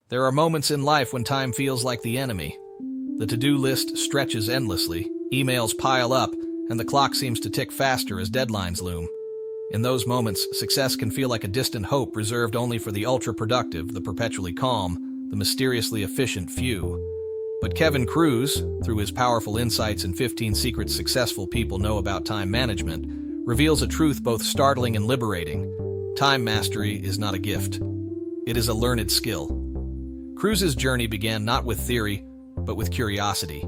There are moments in life when time feels like the enemy. The to-do list stretches endlessly, emails pile up, and the clock seems to tick faster as deadlines loom. In those moments, success can feel like a distant hope reserved only for the ultra-productive, the perpetually calm, the mysteriously efficient few. But Kevin Kruse, through his powerful insights in 15 secrets successful people know about time management, reveals a truth both startling and liberating. Time mastery is not a gift. It is a learned skill. Kruse's journey began not with theory, but with curiosity.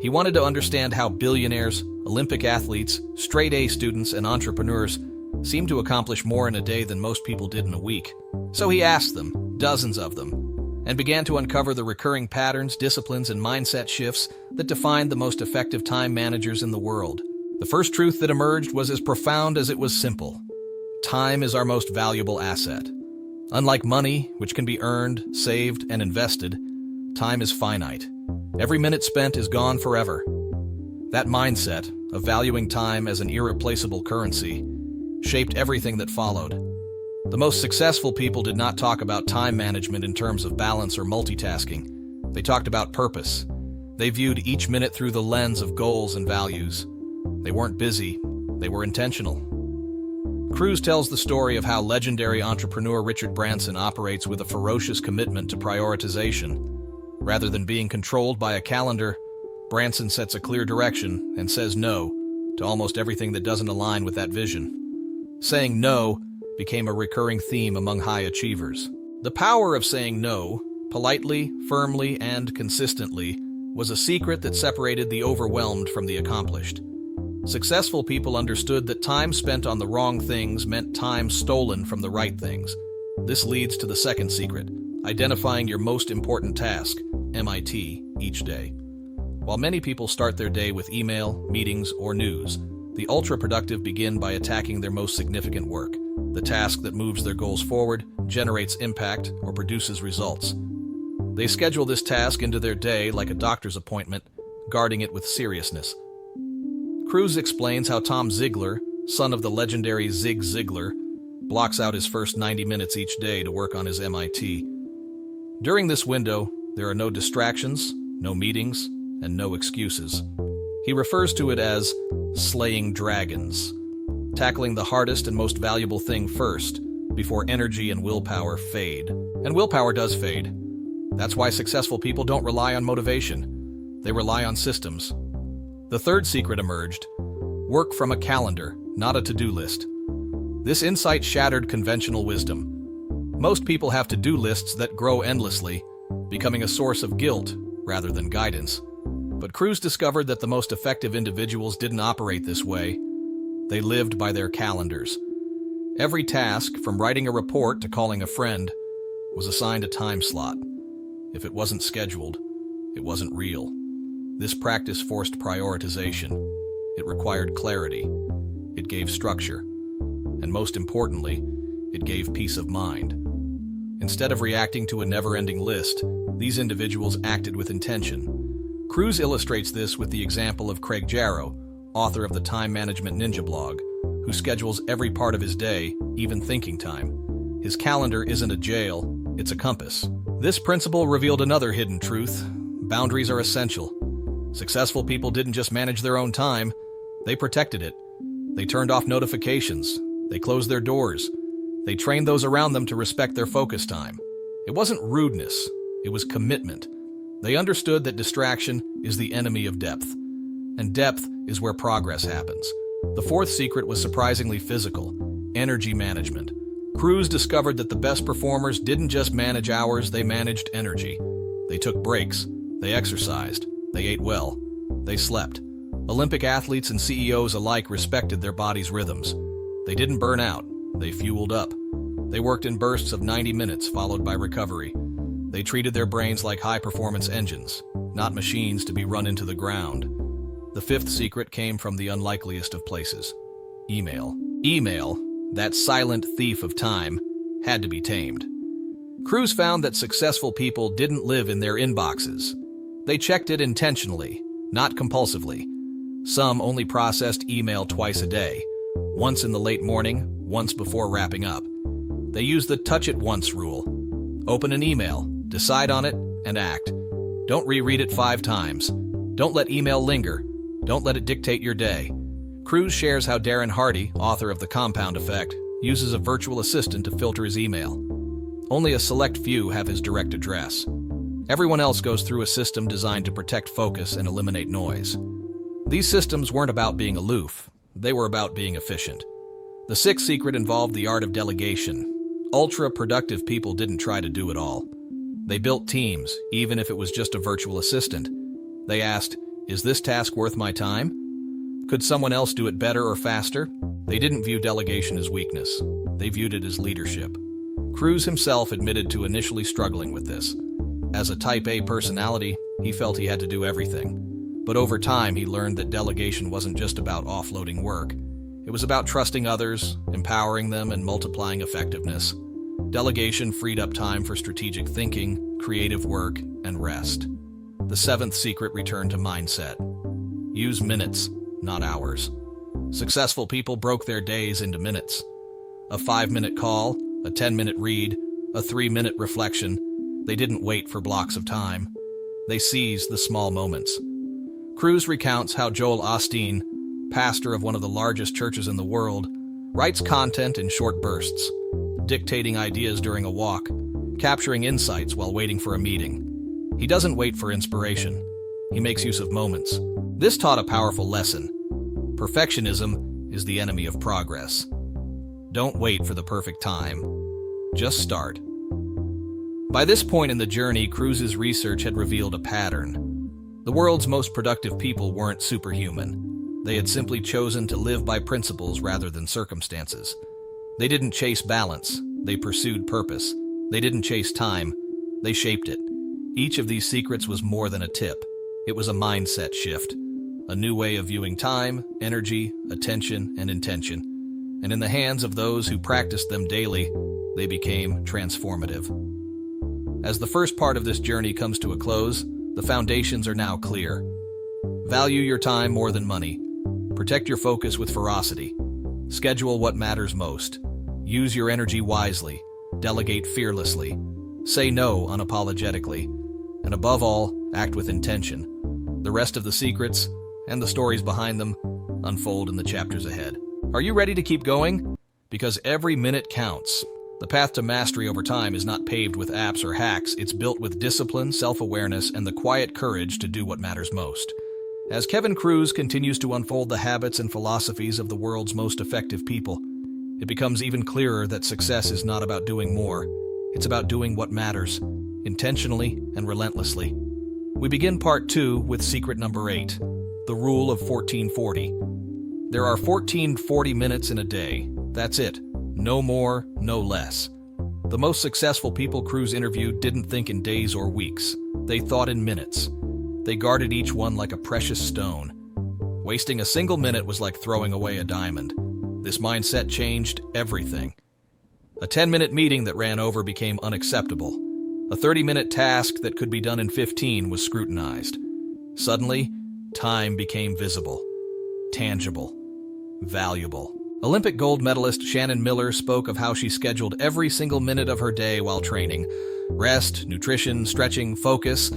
He wanted to understand how billionaires, Olympic athletes, straight-A students, and entrepreneurs seemed to accomplish more in a day than most people did in a week. So he asked them, dozens of them, and began to uncover the recurring patterns, disciplines, and mindset shifts that defined the most effective time managers in the world. The first truth that emerged was as profound as it was simple. Time is our most valuable asset. Unlike money, which can be earned, saved, and invested, time is finite. Every minute spent is gone forever. That mindset of valuing time as an irreplaceable currency shaped everything that followed. The most successful people did not talk about time management in terms of balance or multitasking. They talked about purpose. They viewed each minute through the lens of goals and values. They weren't busy, they were intentional. Kruse tells the story of how legendary entrepreneur Richard Branson operates with a ferocious commitment to prioritization. Rather than being controlled by a calendar, Branson sets a clear direction and says no to almost everything that doesn't align with that vision. Saying no became a recurring theme among high achievers. The power of saying no, politely, firmly, and consistently, was a secret that separated the overwhelmed from the accomplished. Successful people understood that time spent on the wrong things meant time stolen from the right things. This leads to the second secret, identifying your most important task, MIT, each day. While many people start their day with email, meetings, or news, the ultra-productive begin by attacking their most significant work, the task that moves their goals forward, generates impact, or produces results. They schedule this task into their day like a doctor's appointment, guarding it with seriousness. Kruse explains how Tom Ziglar, son of the legendary Zig Ziglar, blocks out his first 90 minutes each day to work on his MIT. During this window, there are no distractions, no meetings, and no excuses. He refers to it as slaying dragons, tackling the hardest and most valuable thing first, before energy and willpower fade. And willpower does fade. That's why successful people don't rely on motivation. They rely on systems. The third secret emerged: work from a calendar, not a to-do list. This insight shattered conventional wisdom. Most people have to-do lists that grow endlessly, becoming a source of guilt rather than guidance. But Kruse discovered that the most effective individuals didn't operate this way. They lived by their calendars. Every task, from writing a report to calling a friend, was assigned a time slot. If it wasn't scheduled, it wasn't real. This practice forced prioritization. It required clarity. It gave structure. And most importantly, it gave peace of mind. Instead of reacting to a never-ending list, these individuals acted with intention. Kruse illustrates this with the example of Craig Jarrow, author of the Time Management Ninja blog, who schedules every part of his day, even thinking time. His calendar isn't a jail, it's a compass. This principle revealed another hidden truth: boundaries are essential. Successful people didn't just manage their own time, they protected it. They turned off notifications, they closed their doors, they trained those around them to respect their focus time. It wasn't rudeness, it was commitment. They understood that distraction is the enemy of depth, and depth is where progress happens. The fourth secret was surprisingly physical: energy management. Kruse discovered that the best performers didn't just manage hours, they managed energy. They took breaks, they exercised, they ate well, they slept. Olympic athletes and CEOs alike respected their body's rhythms. They didn't burn out, they fueled up. They worked in bursts of 90 minutes followed by recovery. They treated their brains like high-performance engines, not machines to be run into the ground. The fifth secret came from the unlikeliest of places: email. Email, that silent thief of time, had to be tamed. Kruse found that successful people didn't live in their inboxes. They checked it intentionally, not compulsively. Some only processed email twice a day, once in the late morning, once before wrapping up. They used the touch it once rule. Open an email, Decide on it and act. Don't reread it 5 times. Don't let email linger. Don't let it dictate your day. Kruse shares how Darren Hardy, author of The Compound Effect, uses a virtual assistant to filter his email. Only a select few have his direct address. Everyone else goes through a system designed to protect focus and eliminate noise. These systems weren't about being aloof. They were about being efficient. The 6th secret involved the art of delegation. Ultra-productive people didn't try to do it all. They built teams, even if it was just a virtual assistant. They asked, "Is this task worth my time? Could someone else do it better or faster?" They didn't view delegation as weakness. They viewed it as leadership. Kruse himself admitted to initially struggling with this. As a Type A personality, he felt he had to do everything. But over time, he learned that delegation wasn't just about offloading work. It was about trusting others, empowering them, and multiplying effectiveness. Delegation freed up time for strategic thinking, creative work, and rest. The 7th secret returned to mindset. Use minutes, not hours. Successful people broke their days into minutes. A 5-minute call, a 10-minute read, a 3-minute reflection. They didn't wait for blocks of time. They seized the small moments. Kruse recounts how Joel Osteen, pastor of one of the largest churches in the world, writes content in short bursts, dictating ideas during a walk, capturing insights while waiting for a meeting. He doesn't wait for inspiration. He makes use of moments. This taught a powerful lesson. Perfectionism is the enemy of progress. Don't wait for the perfect time. Just start. By this point in the journey, Kruse's research had revealed a pattern. The world's most productive people weren't superhuman. They had simply chosen to live by principles rather than circumstances. They didn't chase balance. They pursued purpose. They didn't chase time. They shaped it. Each of these secrets was more than a tip. It was a mindset shift, a new way of viewing time, energy, attention, and intention. And in the hands of those who practiced them daily, they became transformative. As the first part of this journey comes to a close, the foundations are now clear. Value your time more than money. Protect your focus with ferocity. Schedule what matters most. Use your energy wisely. Delegate fearlessly. Say no unapologetically. And above all, act with intention. The rest of the secrets, and the stories behind them, unfold in the chapters ahead. Are you ready to keep going? Because every minute counts. The path to mastery over time is not paved with apps or hacks. It's built with discipline, self-awareness, and the quiet courage to do what matters most. As Kevin Kruse continues to unfold the habits and philosophies of the world's most effective people, it becomes even clearer that success is not about doing more. It's about doing what matters, intentionally and relentlessly. We begin part 2 with secret number 8, the rule of 1440. There are 1440 minutes in a day. That's it. No more, no less. The most successful people Kruse interviewed didn't think in days or weeks. They thought in minutes. They guarded each one like a precious stone. Wasting a single minute was like throwing away a diamond. This mindset changed everything. A 10-minute meeting that ran over became unacceptable. A 30-minute task that could be done in 15 was scrutinized. Suddenly, time became visible, tangible, valuable. Olympic gold medalist Shannon Miller spoke of how she scheduled every single minute of her day while training. Rest, nutrition, stretching, focus,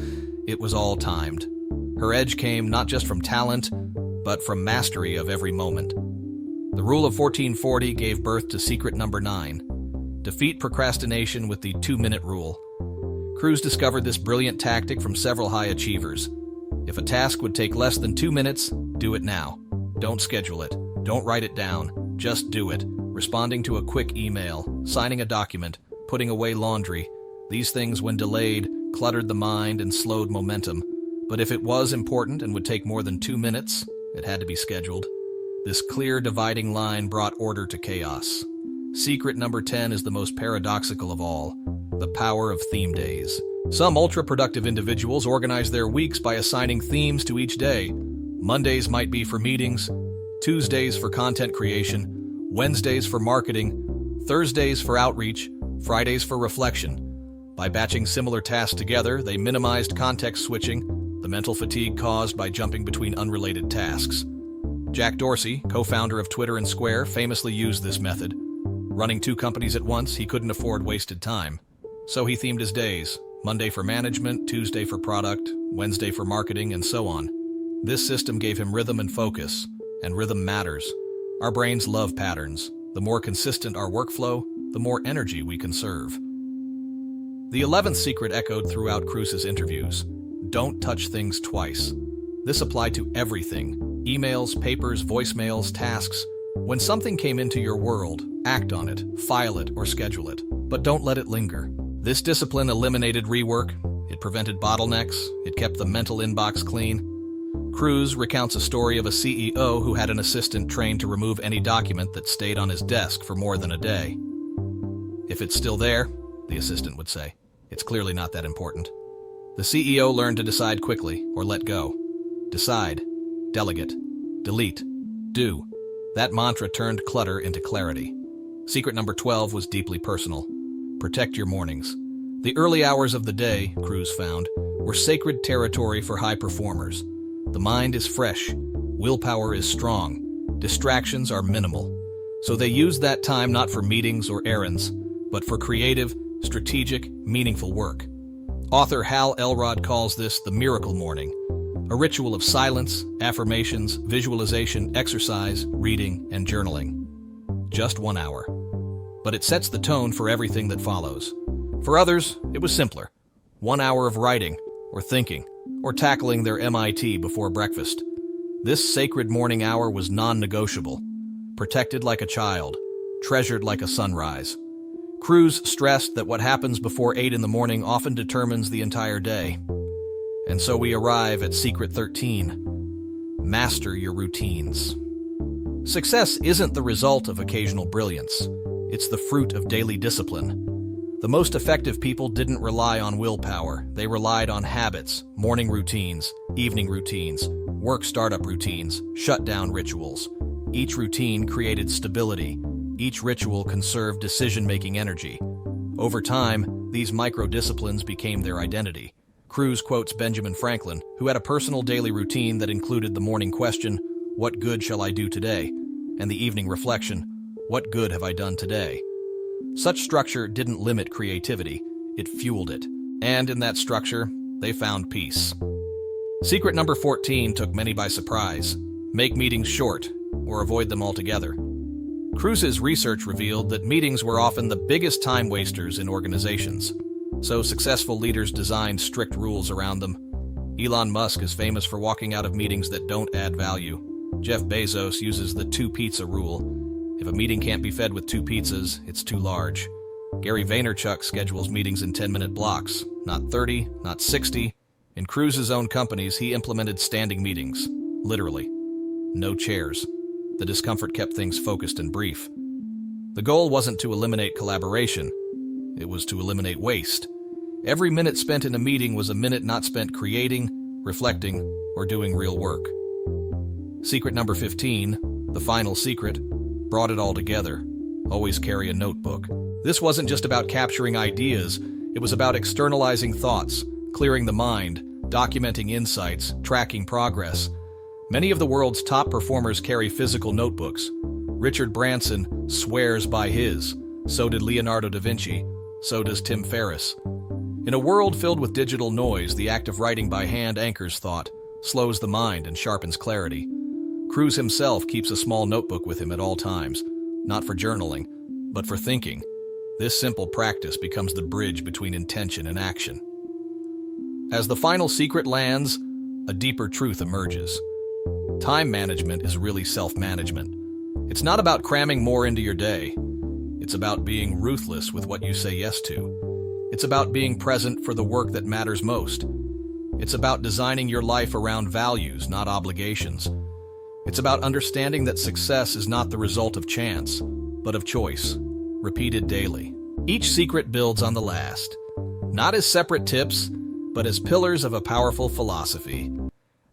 it was all timed. Her edge came not just from talent, but from mastery of every moment. The rule of 1440 gave birth to secret number 9. Defeat procrastination with the 2-minute rule. Kruse discovered this brilliant tactic from several high achievers. If a task would take less than 2 minutes, do it now. Don't schedule it. Don't write it down. Just do it. Responding to a quick email, signing a document, putting away laundry. These things, when delayed, cluttered the mind and slowed momentum. But if it was important and would take more than 2 minutes, it had to be scheduled. This clear dividing line brought order to chaos. Secret number 10 is the most paradoxical of all, the power of theme days. Some ultra-productive individuals organize their weeks by assigning themes to each day. Mondays might be for meetings, Tuesdays for content creation, Wednesdays for marketing, Thursdays for outreach, Fridays for reflection. By batching similar tasks together, they minimized context switching, the mental fatigue caused by jumping between unrelated tasks. Jack Dorsey, co-founder of Twitter and Square, famously used this method. Running 2 companies at once, he couldn't afford wasted time. So he themed his days, Monday for management, Tuesday for product, Wednesday for marketing, and so on. This system gave him rhythm and focus, and rhythm matters. Our brains love patterns. The more consistent our workflow, the more energy we conserve. The 11th secret echoed throughout Kruse's interviews. Don't touch things twice. This applied to everything: emails, papers, voicemails, tasks. When something came into your world, act on it, file it, or schedule it. But don't let it linger. This discipline eliminated rework, it prevented bottlenecks, it kept the mental inbox clean. Kruse recounts a story of a CEO who had an assistant trained to remove any document that stayed on his desk for more than a day. If it's still there, the assistant would say, it's clearly not that important. The CEO learned to decide quickly or let go. Decide, delegate, delete, do. That mantra turned clutter into clarity. Secret number 12 was deeply personal. Protect your mornings. The early hours of the day, Kruse found, were sacred territory for high performers. The mind is fresh, willpower is strong, distractions are minimal. So they used that time not for meetings or errands, but for creative, strategic, meaningful work. Author Hal Elrod calls this the miracle morning, a ritual of silence, affirmations, visualization, exercise, reading, and journaling. Just 1 hour. But it sets the tone for everything that follows. For others, it was simpler. 1 hour of writing, or thinking, or tackling their MIT before breakfast. This sacred morning hour was non-negotiable, protected like a child, treasured like a sunrise. Kruse stressed that what happens before 8 in the morning often determines the entire day. And so we arrive at Secret 13. Master your routines. Success isn't the result of occasional brilliance. It's the fruit of daily discipline. The most effective people didn't rely on willpower. They relied on habits, morning routines, evening routines, work startup routines, shutdown rituals. Each routine created stability. Each ritual conserved decision-making energy. Over time, these micro-disciplines became their identity. Kruse quotes Benjamin Franklin, who had a personal daily routine that included the morning question, "What good shall I do today?" and the evening reflection, "What good have I done today?" Such structure didn't limit creativity, it fueled it. And in that structure, they found peace. Secret number 14 took many by surprise. Make meetings short, or avoid them altogether. Kruse's research revealed that meetings were often the biggest time wasters in organizations. So successful leaders designed strict rules around them. Elon Musk is famous for walking out of meetings that don't add value. Jeff Bezos uses the 2-pizza rule. If a meeting can't be fed with 2 pizzas, it's too large. Gary Vaynerchuk schedules meetings in 10-minute blocks, not 30, not 60. In Kruse's own companies, he implemented standing meetings, literally. No chairs. The discomfort kept things focused and brief. The goal wasn't to eliminate collaboration. It was to eliminate waste. Every minute spent in a meeting was a minute not spent creating, reflecting, or doing real work. Secret number 15, the final secret, brought it all together. Always carry a notebook. This wasn't just about capturing ideas, it was about externalizing thoughts, clearing the mind, documenting insights, tracking progress. Many of the world's top performers carry physical notebooks. Richard Branson swears by his. So did Leonardo da Vinci. So does Tim Ferriss. In a world filled with digital noise, the act of writing by hand anchors thought, slows the mind, and sharpens clarity. Kruse himself keeps a small notebook with him at all times, not for journaling, but for thinking. This simple practice becomes the bridge between intention and action. As the final secret lands, a deeper truth emerges. Time management is really self-management. It's not about cramming more into your day. It's about being ruthless with what you say yes to. It's about being present for the work that matters most. It's about designing your life around values, not obligations. It's about understanding that success is not the result of chance, but of choice, repeated daily. Each secret builds on the last, not as separate tips, but as pillars of a powerful philosophy.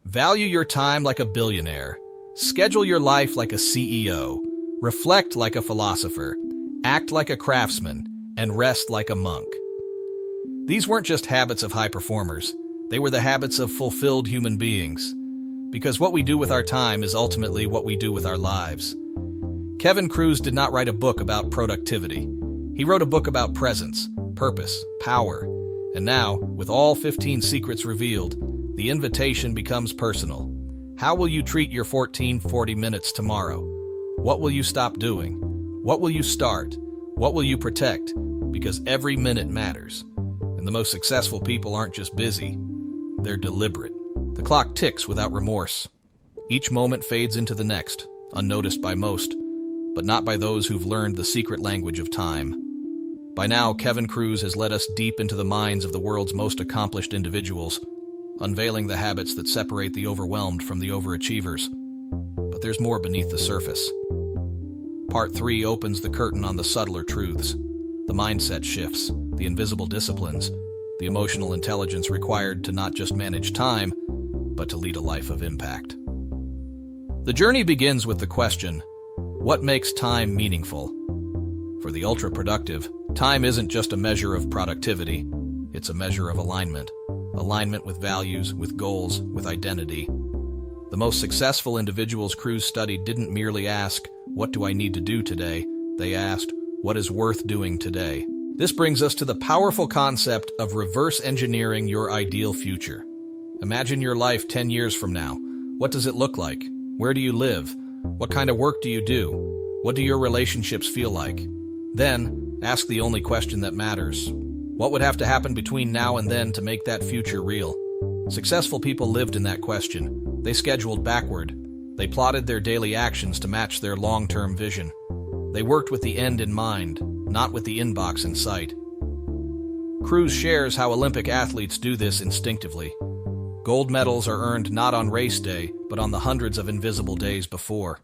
Value your time like a billionaire. Schedule your life like a CEO. Reflect like a philosopher. Act like a craftsman. And rest like a monk. These weren't just habits of high performers. They were the habits of fulfilled human beings. Because what we do with our time is ultimately what we do with our lives. Kevin Kruse did not write a book about productivity. He wrote a book about presence, purpose, power, And now, with all 15 secrets revealed, the invitation becomes personal. How will you treat your 40 minutes tomorrow? What will you stop doing? What will you start? What will you protect? Because every minute matters. And the most successful people aren't just busy, they're deliberate. The clock ticks without remorse. Each moment fades into the next, unnoticed by most, but not by those who've learned the secret language of time. By now, Kevin Kruse has led us deep into the minds of the world's most accomplished individuals, unveiling the habits that separate the overwhelmed from the overachievers. But there's more beneath the surface. Part 3 opens the curtain on the subtler truths, the mindset shifts, the invisible disciplines, the emotional intelligence required to not just manage time, but to lead a life of impact. The journey begins with the question, what makes time meaningful? For the ultra-productive, time isn't just a measure of productivity, it's a measure of alignment. Alignment with values, with goals, with identity. The most successful individuals Kruse studied didn't merely ask, what do I need to do today? They asked, what is worth doing today? This brings us to the powerful concept of reverse engineering your ideal future. Imagine your life 10 years from now. What does it look like? Where do you live? What kind of work do you do? What do your relationships feel like? Then, ask the only question that matters. What would have to happen between now and then to make that future real? Successful people lived in that question. They scheduled backward. They plotted their daily actions to match their long-term vision. They worked with the end in mind, not with the inbox in sight. Kruse shares how Olympic athletes do this instinctively. Gold medals are earned not on race day, but on the hundreds of invisible days before.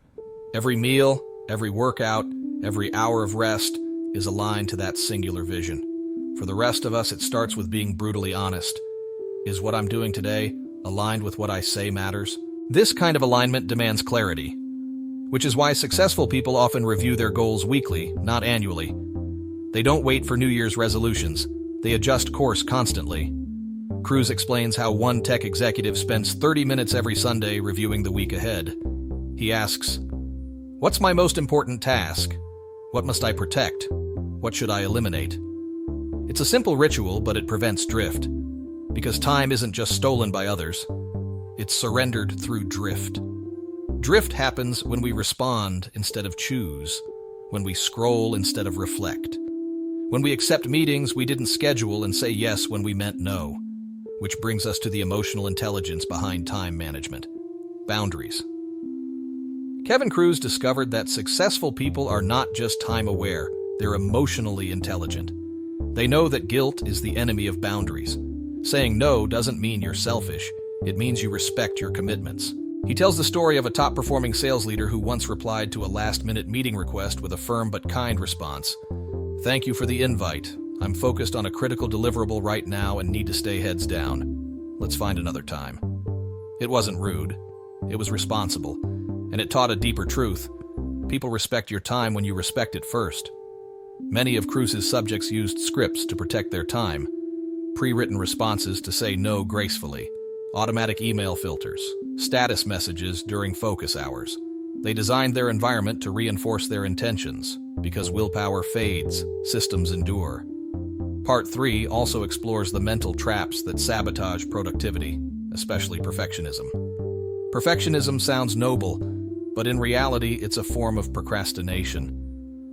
Every meal, every workout, every hour of rest is aligned to that singular vision. For the rest of us, it starts with being brutally honest. Is what I'm doing today aligned with what I say matters? This kind of alignment demands clarity, which is why successful people often review their goals weekly, not annually. They don't wait for New Year's resolutions. They adjust course constantly. Kruse explains how one tech executive spends 30 minutes every Sunday reviewing the week ahead. He asks, what's my most important task? What must I protect? What should I eliminate? It's a simple ritual, but it prevents drift. Because time isn't just stolen by others. It's surrendered through drift. Drift happens when we respond instead of choose, when we scroll instead of reflect, when we accept meetings we didn't schedule and say yes when we meant no, which brings us to the emotional intelligence behind time management. Boundaries. Kevin Kruse discovered that successful people are not just time-aware, they're emotionally intelligent. They know that guilt is the enemy of boundaries. Saying no doesn't mean you're selfish. It means you respect your commitments. He tells the story of a top-performing sales leader who once replied to a last-minute meeting request with a firm but kind response. Thank you for the invite. I'm focused on a critical deliverable right now and need to stay heads down. Let's find another time. It wasn't rude. It was responsible. And it taught a deeper truth. People respect your time when you respect it first. Many of Kruse's subjects used scripts to protect their time, pre-written responses to say no gracefully, automatic email filters, status messages during focus hours. They designed their environment to reinforce their intentions, because willpower fades, systems endure. Part 3 also explores the mental traps that sabotage productivity, especially perfectionism. Perfectionism sounds noble, but in reality it's a form of procrastination.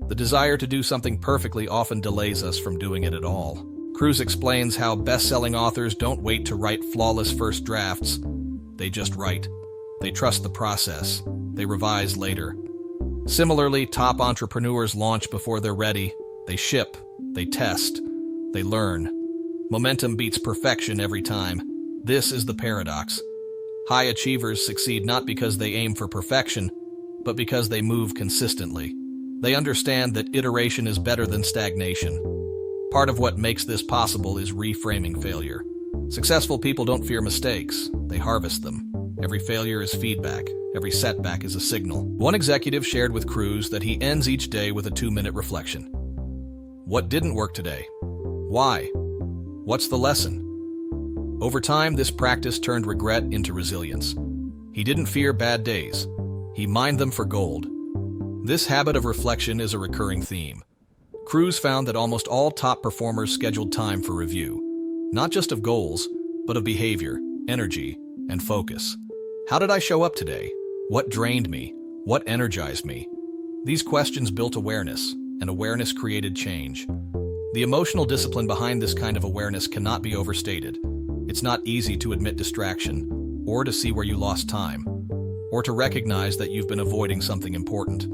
The desire to do something perfectly often delays us from doing it at all. Kruse explains how best-selling authors don't wait to write flawless first drafts. They just write. They trust the process. They revise later. Similarly, top entrepreneurs launch before they're ready. They ship. They test. They learn. Momentum beats perfection every time. This is the paradox. High achievers succeed not because they aim for perfection, but because they move consistently. They understand that iteration is better than stagnation. Part of what makes this possible is reframing failure. Successful people don't fear mistakes, they harvest them. Every failure is feedback, every setback is a signal. One executive shared with Kruse that he ends each day with a 2-minute reflection. What didn't work today? Why? What's the lesson? Over time, this practice turned regret into resilience. He didn't fear bad days. He mined them for gold. This habit of reflection is a recurring theme. Kruse found that almost all top performers scheduled time for review. Not just of goals, but of behavior, energy, and focus. How did I show up today? What drained me? What energized me? These questions built awareness, and awareness created change. The emotional discipline behind this kind of awareness cannot be overstated. It's not easy to admit distraction, or to see where you lost time, or to recognize that you've been avoiding something important.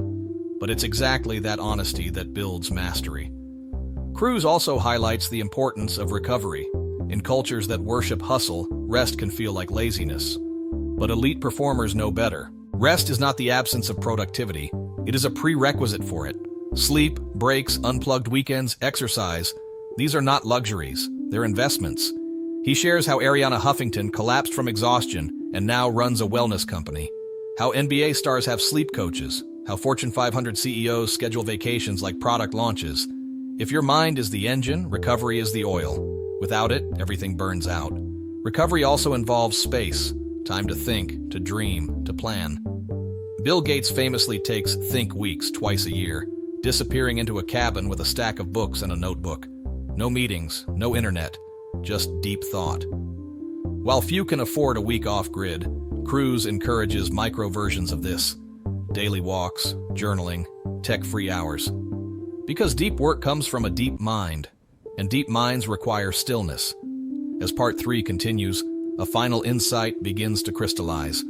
But it's exactly that honesty that builds mastery. Kruse also highlights the importance of recovery. In cultures that worship hustle, rest can feel like laziness. But elite performers know better. Rest is not the absence of productivity. It is a prerequisite for it. Sleep, breaks, unplugged weekends, exercise, these are not luxuries, they're investments. He shares how Ariana Huffington collapsed from exhaustion and now runs a wellness company. How NBA stars have sleep coaches. How Fortune 500 CEOs schedule vacations like product launches. If your mind is the engine, recovery is the oil. Without it, everything burns out. Recovery also involves space, time to think, to dream, to plan. Bill Gates famously takes think weeks twice a year, disappearing into a cabin with a stack of books and a notebook. No meetings, no internet, just deep thought. While few can afford a week off-grid, Kruse encourages micro versions of this. Daily walks, journaling, tech-free hours. Because deep work comes from a deep mind, and deep minds require stillness. As part 3 continues, a final insight begins to crystallize.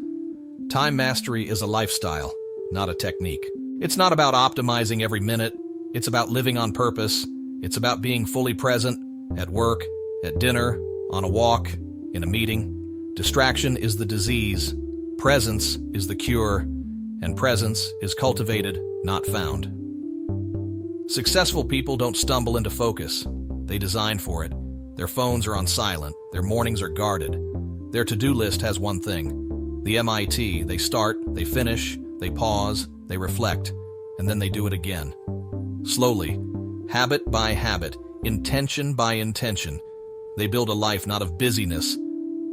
Time mastery is a lifestyle, not a technique. It's not about optimizing every minute. It's about living on purpose. It's about being fully present, at work, at dinner, on a walk, in a meeting. Distraction is the disease. Presence is the cure. And presence is cultivated, not found. Successful people don't stumble into focus. They design for it. Their phones are on silent. Their mornings are guarded. Their to-do list has one thing. The MIT, they start, they finish, they pause, they reflect, and then they do it again. Slowly, habit by habit, intention by intention, they build a life not of busyness,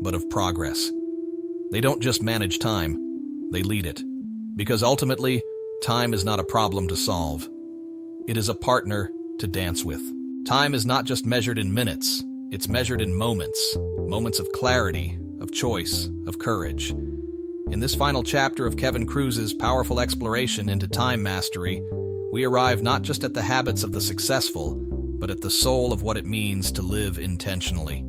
but of progress. They don't just manage time, they lead it. Because ultimately, time is not a problem to solve. It is a partner to dance with. Time is not just measured in minutes, it's measured in moments. Moments of clarity, of choice, of courage. In this final chapter of Kevin Kruse's powerful exploration into time mastery, we arrive not just at the habits of the successful, but at the soul of what it means to live intentionally.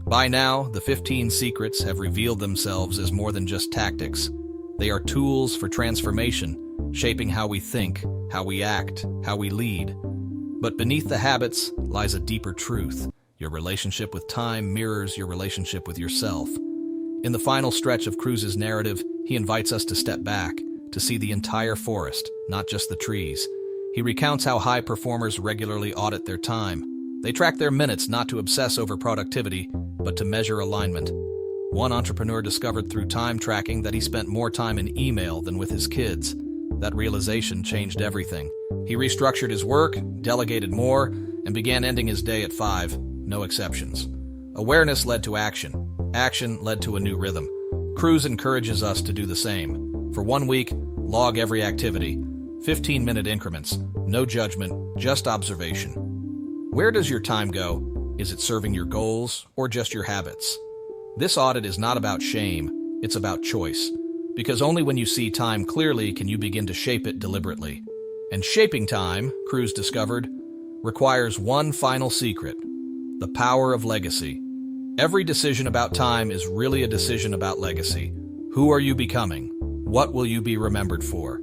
By now, the 15 secrets have revealed themselves as more than just tactics. They are tools for transformation, shaping how we think, how we act, how we lead. But beneath the habits lies a deeper truth. Your relationship with time mirrors your relationship with yourself. In the final stretch of Kruse's narrative, he invites us to step back, to see the entire forest, not just the trees. He recounts how high performers regularly audit their time. They track their minutes not to obsess over productivity, but to measure alignment. One entrepreneur discovered through time tracking that he spent more time in email than with his kids. That realization changed everything. He restructured his work, delegated more, and began ending his day at 5, no exceptions. Awareness led to action. Action led to a new rhythm. Kruse encourages us to do the same. For 1 week, log every activity. 15-minute increments. No judgment, just observation. Where does your time go? Is it serving your goals or just your habits? This audit is not about shame, it's about choice. Because only when you see time clearly can you begin to shape it deliberately. And shaping time, Kruse discovered, requires one final secret: the power of legacy. Every decision about time is really a decision about legacy. Who are you becoming? What will you be remembered for?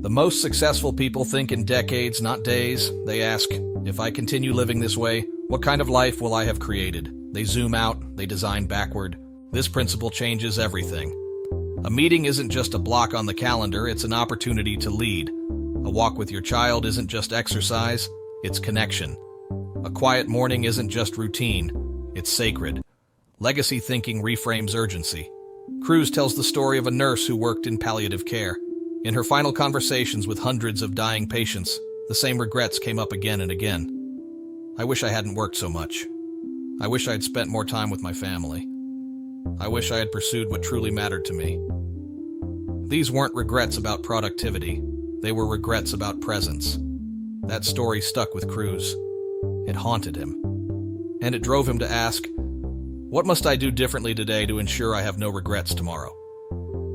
The most successful people think in decades, not days. They ask, if I continue living this way, what kind of life will I have created? They zoom out, they design backward. This principle changes everything. A meeting isn't just a block on the calendar, it's an opportunity to lead. A walk with your child isn't just exercise, it's connection. A quiet morning isn't just routine, it's sacred. Legacy thinking reframes urgency. Kruse tells the story of a nurse who worked in palliative care. In her final conversations with hundreds of dying patients, the same regrets came up again and again. I wish I hadn't worked so much. I wish I had spent more time with my family. I wish I had pursued what truly mattered to me. These weren't regrets about productivity. They were regrets about presence. That story stuck with Kruse. It haunted him. and it drove him to ask, "What must I do differently today to ensure I have no regrets tomorrow?"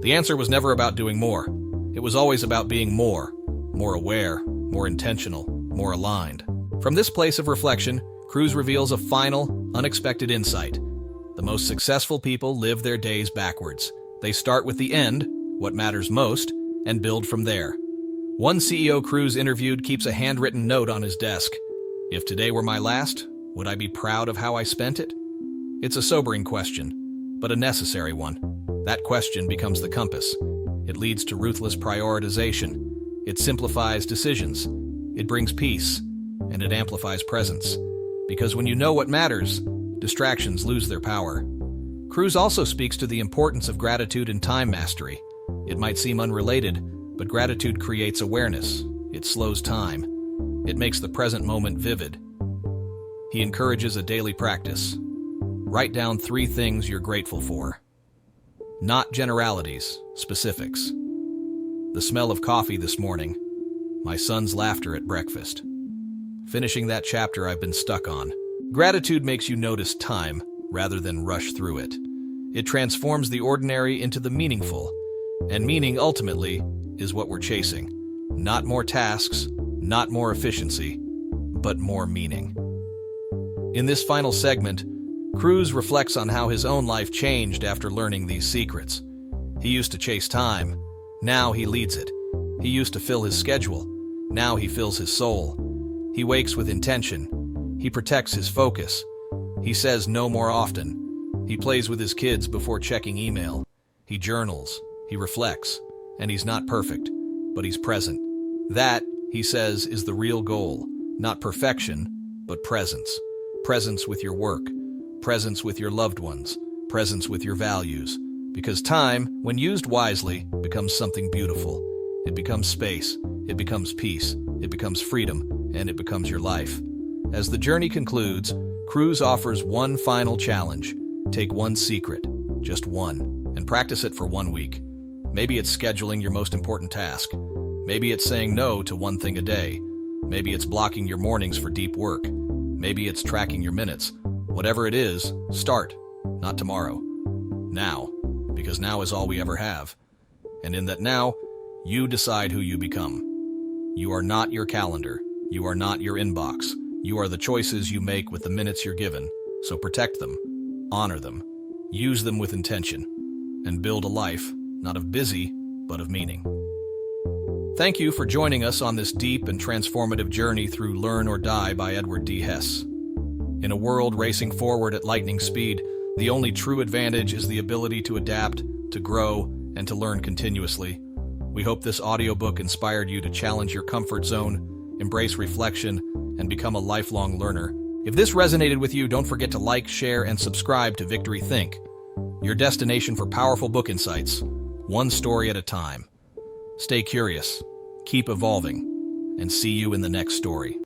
The answer was never about doing more. It was always about being more aware, more intentional, more aligned. From this place of reflection, Kruse reveals a final, unexpected insight. The most successful people live their days backwards. They start with the end, what matters most, and build from there. One CEO Kruse interviewed keeps a handwritten note on his desk. "If today were my last, would I be proud of how I spent it?" It's a sobering question, but a necessary one. That question becomes the compass. It leads to ruthless prioritization. It simplifies decisions. It brings peace, and it amplifies presence. Because when you know what matters, distractions lose their power. Kruse also speaks to the importance of gratitude and time mastery. It might seem unrelated, but gratitude creates awareness. It slows time. It makes the present moment vivid. He encourages a daily practice. Write down 3 things you're grateful for. Not generalities, specifics. The smell of coffee this morning. My son's laughter at breakfast. Finishing that chapter I've been stuck on. Gratitude makes you notice time rather than rush through it. It transforms the ordinary into the meaningful. And meaning, ultimately, is what we're chasing. Not more tasks, not more efficiency, but more meaning. In this final segment, Kruse reflects on how his own life changed after learning these secrets. He used to chase time. Now he leads it. He used to fill his schedule. Now he fills his soul. He wakes with intention. He protects his focus. He says no more often. He plays with his kids before checking email. He journals. He reflects. And he's not perfect, but he's present. That, he says, is the real goal. Not perfection, but presence. Presence with your work. Presence with your loved ones. Presence with your values. Because time, when used wisely, becomes something beautiful. It becomes space. It becomes peace. It becomes freedom. And it becomes your life. As the journey concludes, Kruse offers one final challenge. Take one secret, just one, and practice it for 1 week. Maybe it's scheduling your most important task. Maybe it's saying no to one thing a day. Maybe it's blocking your mornings for deep work. Maybe it's tracking your minutes. Whatever it is, start. Not tomorrow. Now. Because now is all we ever have. And in that now, you decide who you become. You are not your calendar. You are not your inbox. You are the choices you make with the minutes you're given. So protect them. Honor them. Use them with intention. And build a life, not of busy, but of meaning. Thank you for joining us on this deep and transformative journey through Learn or Die by Edward D. Hess. In a world racing forward at lightning speed, the only true advantage is the ability to adapt, to grow, and to learn continuously. We hope this audiobook inspired you to challenge your comfort zone, embrace reflection, and become a lifelong learner. If this resonated with you, don't forget to like, share, and subscribe to Victory Think, your destination for powerful book insights, one story at a time. Stay curious, keep evolving, and see you in the next story.